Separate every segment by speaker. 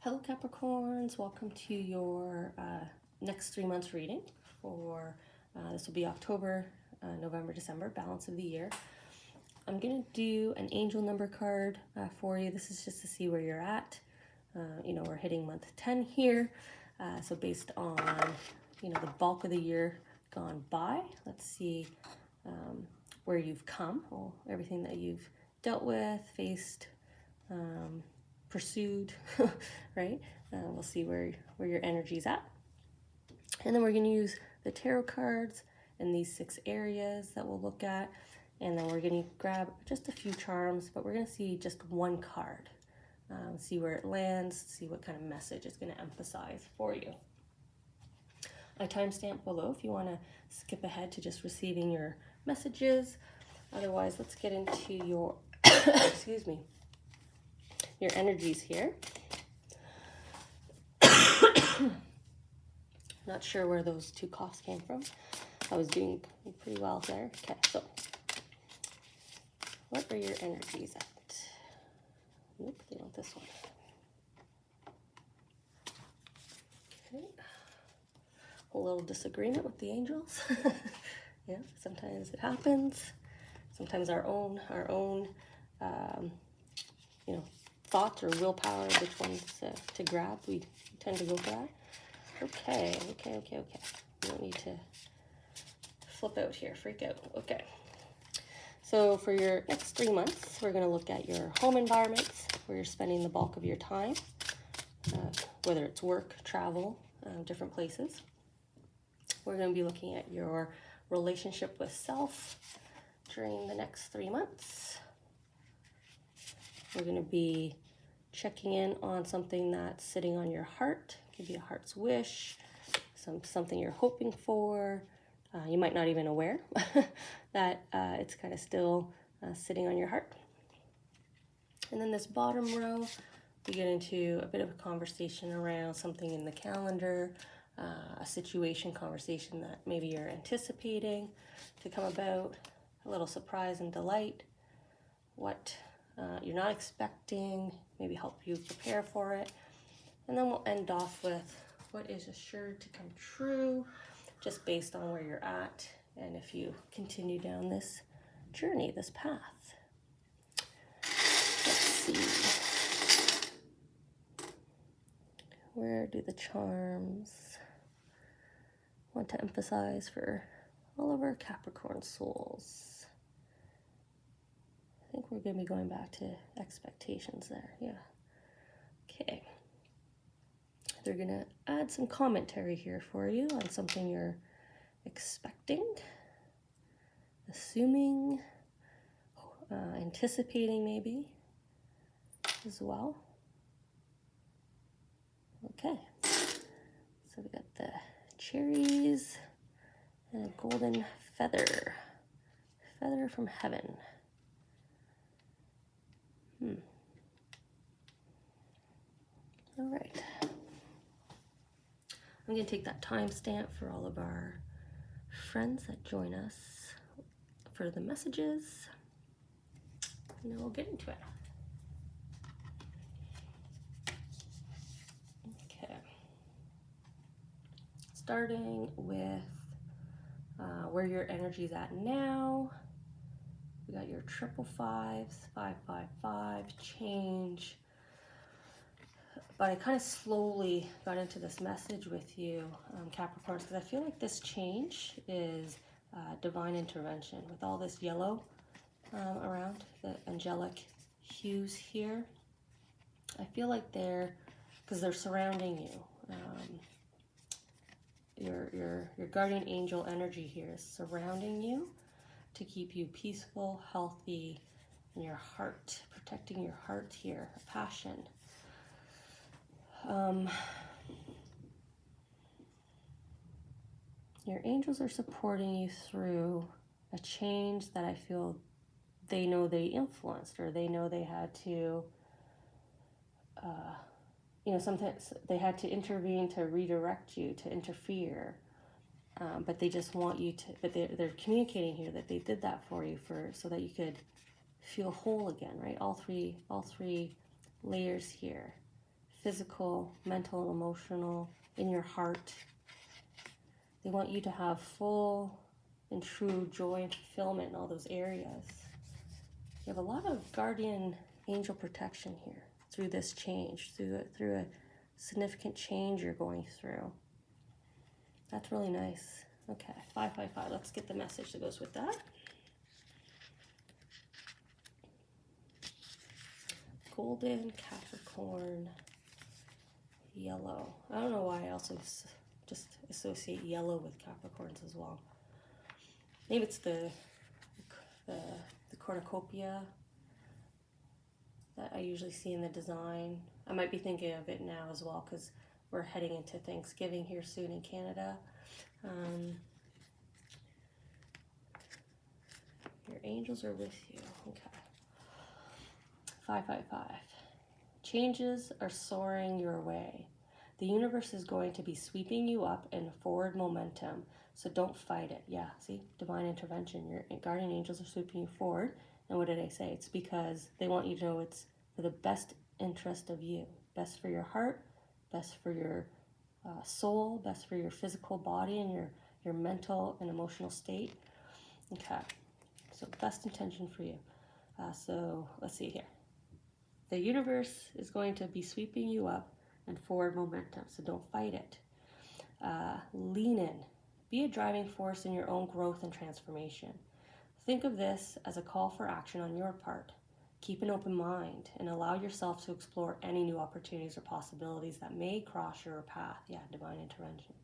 Speaker 1: Hello Capricorns, welcome to your next 3 months reading for, this will be October, November, December, balance of the year. I'm going to do an angel number card for you. This is just to see where you're at. We're hitting month 10 here. So based on, the bulk of the year gone by, let's see where you've come, everything that you've dealt with, faced, pursued, right? We'll see where your energy's at. And then we're going to use the tarot cards in these 6 areas that we'll look at. And then we're going to grab just a few charms, but we're going to see just one card. See where it lands, see what kind of message it's going to emphasize for you. I timestamp below if you want to skip ahead to just receiving your messages. Otherwise, let's get into your, excuse me, your energies here. Not sure where those 2 coughs came from. I was doing pretty well there. Okay, so what are your energies at? Nope, they want this one. Okay. A little disagreement with the angels. Yeah, sometimes it happens. Sometimes our own thoughts or willpower, which ones to grab, we tend to go for that. Okay. We don't need to flip out here, freak out. Okay. So for your next 3 months, we're going to look at your home environments, where you're spending the bulk of your time, whether it's work, travel, different places. We're going to be looking at your relationship with self during the next 3 months. We're going to be checking in on something that's sitting on your heart. It could be a heart's wish, something you're hoping for. You might not even aware that it's kind of still sitting on your heart. And then this bottom row, we get into a bit of a conversation around something in the calendar, a situation, conversation that maybe you're anticipating to come about, a little surprise and delight, what you're not expecting, maybe help you prepare for it. And then we'll end off with what is assured to come true, just based on where you're at and if you continue down this journey, this path. Let's see. Where do the charms want to emphasize for all of our Capricorn souls? I think we're going to be going back to expectations there. Yeah. Okay. They're going to add some commentary here for you on something you're expecting, assuming, anticipating maybe as well. Okay. So we got the cherries and a golden feather. Feather from heaven. All right. I'm going to take that timestamp for all of our friends that join us for the messages, and then we'll get into it. Okay. Starting with where your energy's at now. We got your 555s, 555, change. But I kind of slowly got into this message with you, Capricorns, because I feel like this change is divine intervention. With all this yellow around, the angelic hues here, I feel like because they're surrounding you. Your guardian angel energy here is surrounding you to keep you peaceful, healthy, in your heart, protecting your heart here, passion. Your angels are supporting you through a change that I feel they know they influenced, or they know they had to, sometimes they had to intervene to redirect you, to interfere. But they just want you to, but they're communicating here that they did that for you so that you could feel whole again, right? All three layers here. physical, mental, and emotional, in your heart. They want you to have full and true joy and fulfillment in all those areas. You have a lot of guardian angel protection here through this change, through a significant change you're going through. That's really nice. Okay, 555. Let's get the message that goes with that. Golden, Capricorn, yellow. I don't know why I also just associate yellow with Capricorns as well. Maybe it's the cornucopia that I usually see in the design. I might be thinking of it now as well because we're heading into Thanksgiving here soon in Canada. Your angels are with you. Okay. 555. Changes are soaring your way. The universe is going to be sweeping you up in forward momentum, so don't fight it. Yeah, see? Divine intervention. Your guardian angels are sweeping you forward. And what did I say? It's because they want you to know it's for the best interest of you. Best for your heart, best for your soul, best for your physical body and your mental and emotional state. Okay, so best intention for you. So let's see here. The universe is going to be sweeping you up in forward momentum, so don't fight it. Lean in. Be a driving force in your own growth and transformation. Think of this as a call for action on your part. Keep an open mind and allow yourself to explore any new opportunities or possibilities that may cross your path. Yeah, divine intervention.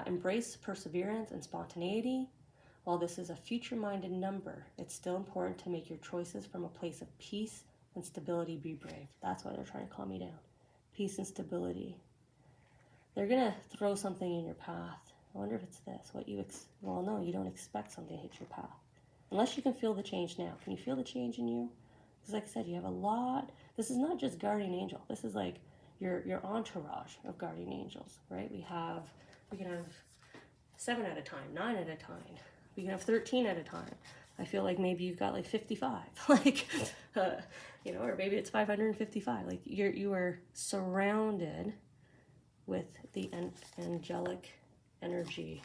Speaker 1: Embrace perseverance and spontaneity. While this is a future-minded number, it's still important to make your choices from a place of peace and stability. Be brave. That's why they're trying to calm you down. Peace and stability. They're going to throw something in your path. I wonder if it's this. Well, no, you don't expect something to hit your path. Unless you can feel the change now. Can you feel the change in you? Because like I said, you have a lot. This is not just guardian angel. This is like your entourage of guardian angels, right? We can have 7 at a time, 9 at a time. We can have 13 at a time. I feel like maybe you've got like 55, like, or maybe it's 555. Like you are surrounded with the angelic energy.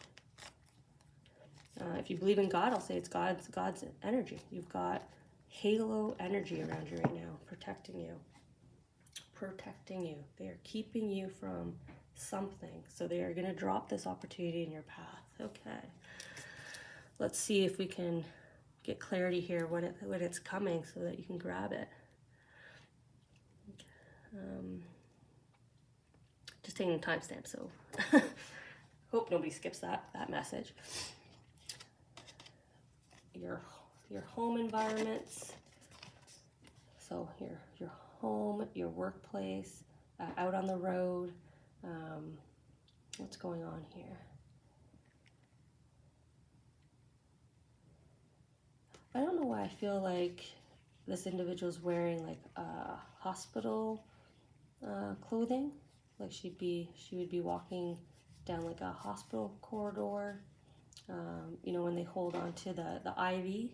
Speaker 1: If you believe in God, I'll say it's God's energy. You've got halo energy around you right now, protecting you. They are keeping you from something. So they are going to drop this opportunity in your path. Okay. Let's see if we can get clarity here when it's coming so that you can grab it. Just taking a timestamp, so hope nobody skips that message. Your home environments. So your home, your workplace, out on the road. What's going on here? I don't know why I feel like this individual's wearing like hospital clothing. Like she would be walking down like a hospital corridor. When they hold on to the IV,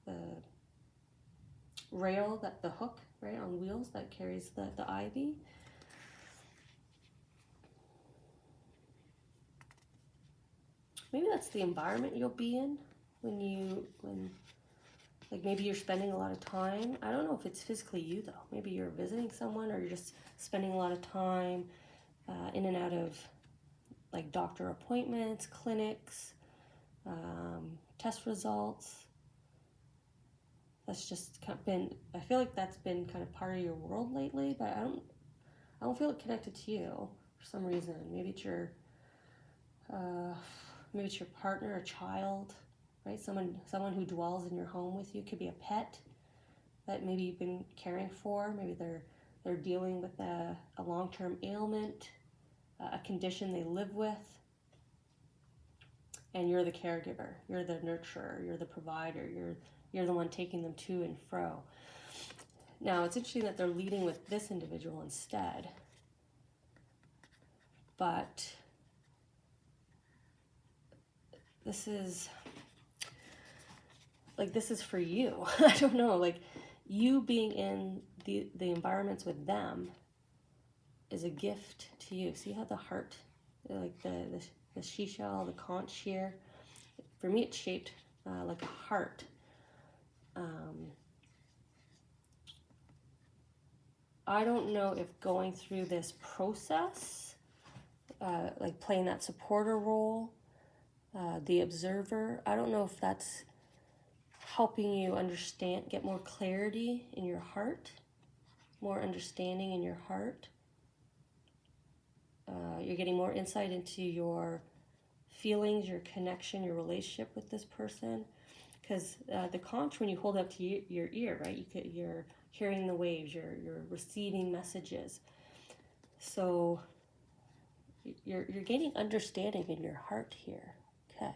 Speaker 1: the rail, the hook, right, on wheels that carries the IV. Maybe that's the environment you'll be in when like maybe you're spending a lot of time. I don't know if it's physically you though. Maybe you're visiting someone or you're just spending a lot of time in and out of like doctor appointments, clinics, test results. That's just been, I feel like that's been kind of part of your world lately, but I don't feel it connected to you for some reason. Maybe it's your partner, a child, right? Someone who dwells in your home with you. Could be a pet that maybe you've been caring for. Maybe they're dealing with a long-term ailment, a condition they live with, and you're the caregiver, you're the nurturer, you're the provider, you're the one taking them to and fro. Now, it's interesting that they're leading with this individual instead, but this is for you. I don't know, like you being in the environments with them is a gift to you. See how the heart, like the seashell, the conch here, for me it's shaped like a heart. I don't know if going through this process, like playing that supporter role, the observer, I don't know if that's helping you understand, get more clarity in your heart, more understanding in your heart. You're getting more insight into your feelings, your connection, your relationship with this person. Because the conch, when you hold up to your ear, right, you're hearing the waves, you're receiving messages. So you're gaining understanding in your heart here. Okay.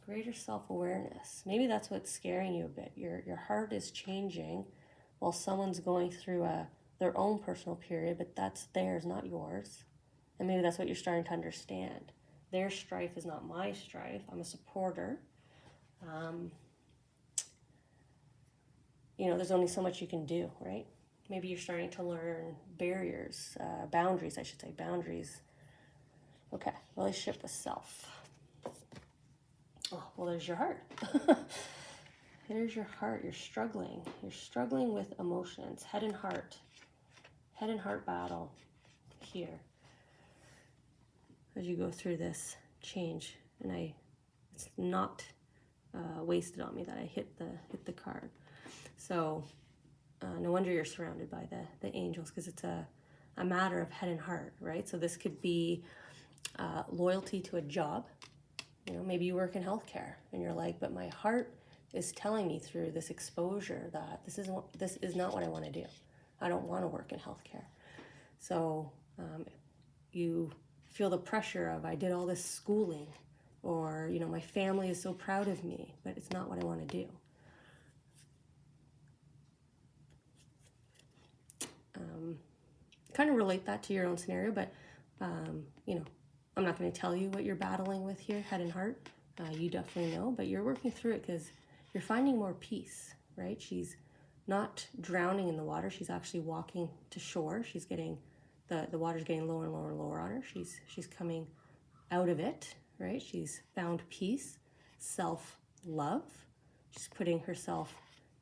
Speaker 1: Greater self-awareness. Maybe that's what's scaring you a bit. Your heart is changing while someone's going through their own personal period, but that's theirs, not yours. And maybe that's what you're starting to understand. Their strife is not my strife. I'm a supporter. There's only so much you can do, right? Maybe you're starting to learn barriers, boundaries, I should say, boundaries. Okay, relationship with self. Oh, well, there's your heart. There's your heart. You're struggling. You're struggling with emotions, head and heart battle here as you go through this change. And it's not wasted on me that I hit the card. So no wonder you're surrounded by the angels, because it's a matter of head and heart, right? So this could be loyalty to a job. Maybe you work in healthcare and you're like, but my heart is telling me through this exposure that this is not what I want to do. I don't want to work in healthcare. So you feel the pressure of, I did all this schooling, or my family is so proud of me, but it's not what I want to do. Kind of relate that to your own scenario, but I'm not going to tell you what you're battling with here, head and heart. You definitely know, but you're working through it because you're finding more peace, right? She's not drowning in the water. She's actually walking to shore. She's getting, the water's getting lower and lower and lower on her. She's coming out of it, right? She's found peace, self-love. She's putting herself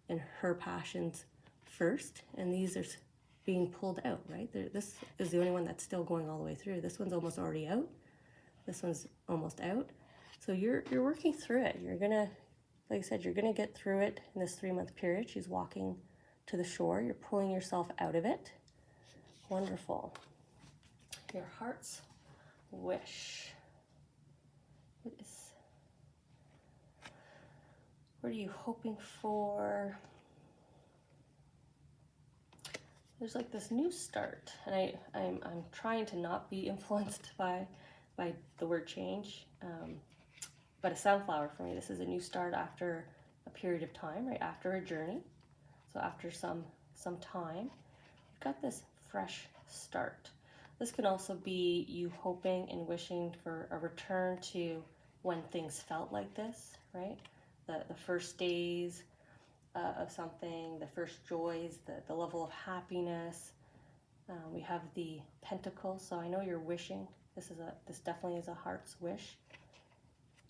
Speaker 1: and her passions first, and these are being pulled out, right? This is the only one that's still going all the way through. This one's almost already out. This one's almost out. So you're working through it. You're gonna, like I said, you're gonna get through it in this 3-month period. She's walking to the shore. You're pulling yourself out of it. Wonderful. Your heart's wish. What are you hoping for? There's like this new start, and I'm trying to not be influenced by the word change, but a sunflower for me, this is a new start after a period of time, right? After a journey, so after some time, you've got this fresh start. This can also be you hoping and wishing for a return to when things felt like this, right? The first days of something, the first joys, the level of happiness. We have the pentacles, so I know you're wishing. This definitely is a heart's wish.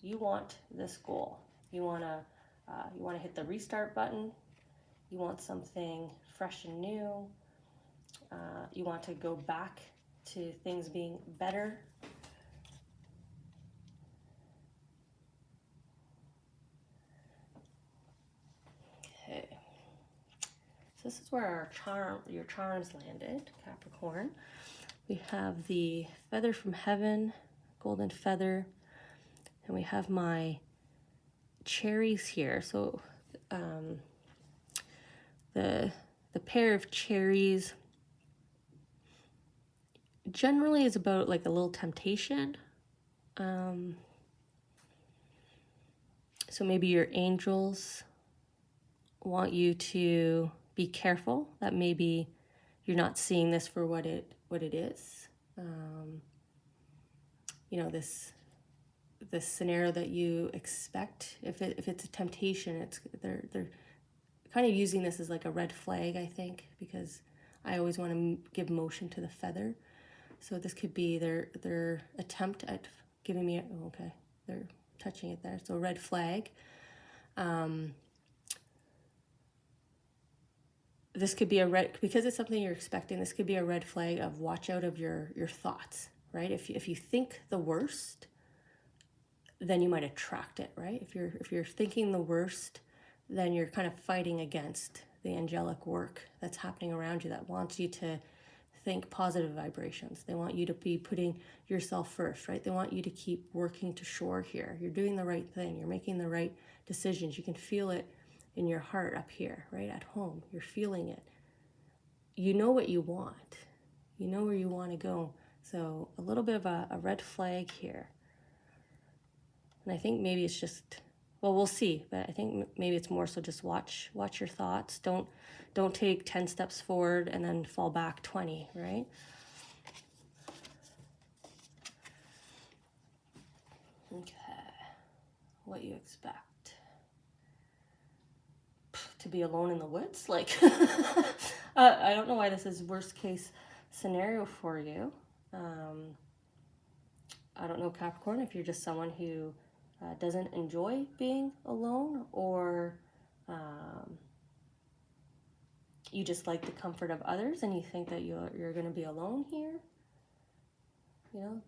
Speaker 1: You want this goal. You wanna hit the restart button. You want something fresh and new. You want to go back to things being better. Okay. So this is where your charms landed, Capricorn. We have the feather from heaven, golden feather, and we have my cherries here. So the pair of cherries generally is about like a little temptation. So maybe your angels want you to be careful that maybe you're not seeing this for what it is. This scenario that you expect, if it's a temptation, they're kind of using this as like a red flag, I think, because I always want to give motion to the feather. So this could be their attempt at giving me, okay, they're touching it there. So red flag. This could be a red, because it's something you're expecting, this could be a red flag of watch out of your thoughts, right? If you think the worst, then you might attract it, right? If you're thinking the worst, then you're kind of fighting against the angelic work that's happening around you that wants you to think positive vibrations. They want you to be putting yourself first, right? They want you to keep working to shore here. You're doing the right thing. You're making the right decisions. You can feel it in your heart up here, right at home. You're feeling it. You know what you want. You know where you want to go. So a little bit of a red flag here. And I think maybe it's just, well, we'll see, but I think maybe it's more so just watch your thoughts. Don't take 10 steps forward and then fall back 20, right? Okay. What you expect? To be alone in the woods? Like, I don't know why this is worst case scenario for you. I don't know, Capricorn, if you're just someone who doesn't enjoy being alone, or you just like the comfort of others and you think that you're going to be alone here. You know,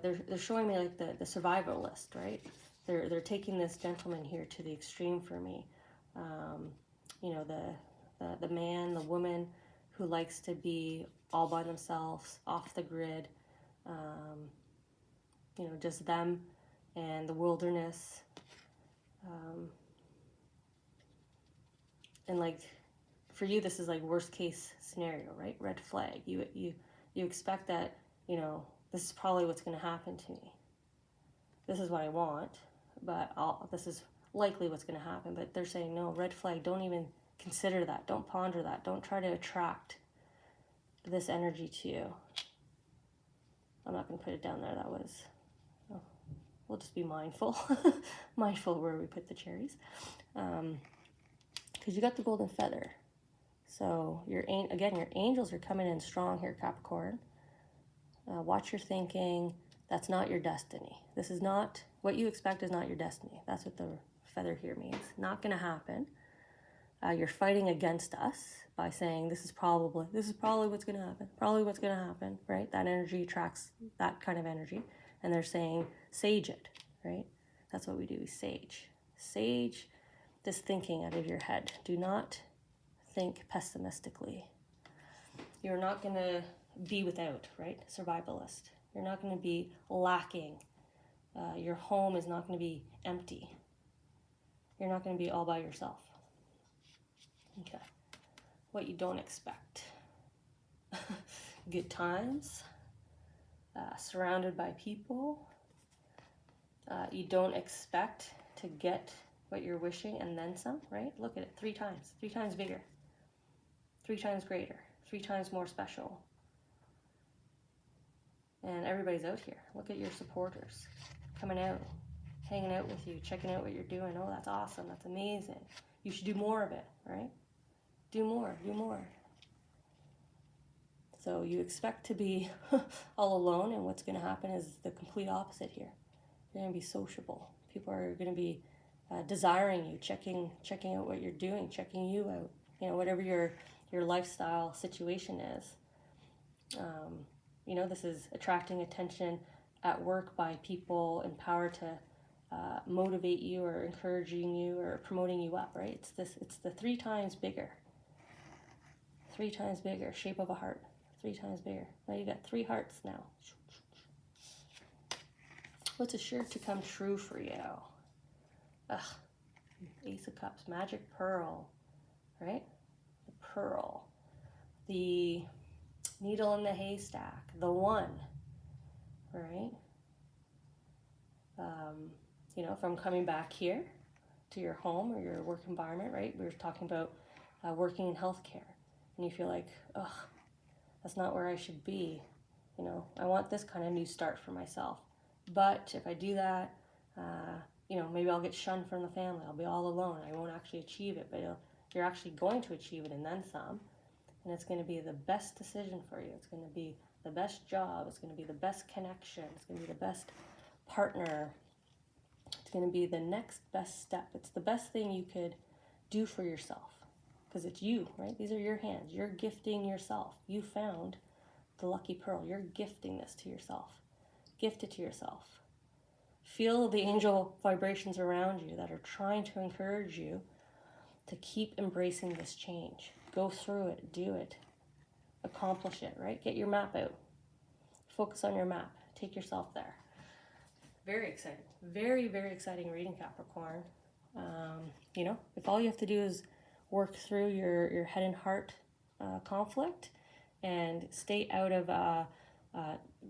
Speaker 1: they're showing me like the survivalist, right? They're taking this gentleman here to the extreme for me. You know, the man, the woman who likes to be all by themselves, off the grid, you know, just them and the wilderness. And like, for you, this is like worst case scenario, right? Red flag. You expect that, you know, this is probably what's going to happen to me. This is what I want, but this is likely what's going to happen. But they're saying, no, red flag, don't even consider that. Don't ponder that. Don't try to attract this energy to you. I'm not going to put it down there. That was, oh, we'll just be mindful. Mindful where we put the cherries. Because you got the golden feather. So your angels are coming in strong here, Capricorn. Watch your thinking. That's not your destiny. This is not, what you expect is not your destiny. That's what the feather here means. Not going to happen. You're fighting against us by saying this is probably what's going to happen. Probably what's going to happen, right? That energy attracts that kind of energy. And they're saying sage it, right? That's what we do, we sage. Sage this thinking out of your head. Do not think pessimistically. You're not going to be without, right? Survivalist. You're not going to be lacking. Your home is not going to be empty. You're not going to be all by yourself. Okay. What you don't expect. Good times. Surrounded by people. You don't expect to get what you're wishing and then some, right? Look at it, 3 times. 3 times bigger. 3 times greater. 3 times more special. And everybody's out here. Look at your supporters coming out, hanging out with you, checking out what you're doing. Oh, that's awesome. That's amazing. You should do more of it, right? Do more, do more. So you expect to be all alone, and what's going to happen is the complete opposite here. You're going to be sociable. People are going to be desiring you, checking out what you're doing, checking you out. You know, whatever your lifestyle situation is. You know, this is attracting attention at work by people empowered to motivate you or encouraging you or promoting you up, right? It's the 3 times bigger. 3 times bigger, shape of a heart. 3 times bigger. Now you got 3 hearts now. What's assured to come true for you? Ugh, Ace of Cups, magic pearl, right? The pearl. The needle in the haystack, the one, right? You know, if I'm coming back here to your home or your work environment, right? We were talking about working in healthcare, and you feel like, ugh, that's not where I should be. You know, I want this kind of new start for myself. But if I do that, you know, maybe I'll get shunned from the family. I'll be all alone. I won't actually achieve it, but You're actually going to achieve it and then some. And it's going to be the best decision for you. It's going to be the best job. It's going to be the best connection. It's going to be the best partner. It's going to be the next best step. It's the best thing you could do for yourself because it's you, right? These are your hands. You're gifting yourself. You found the lucky pearl. You're gifting this to yourself. Gift it to yourself. Feel the angel vibrations around you that are trying to encourage you to keep embracing this change. Go through it, do it, accomplish it, right? Get your map out. Focus on your map. Take yourself there. Very exciting. Very, very exciting reading, Capricorn. You know, if all you have to do is work through your head and heart conflict and stay out of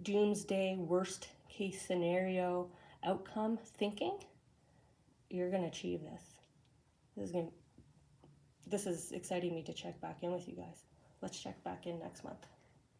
Speaker 1: doomsday, worst case scenario outcome thinking, you're going to achieve this. This is exciting me to check back in with you guys. Let's check back in next month.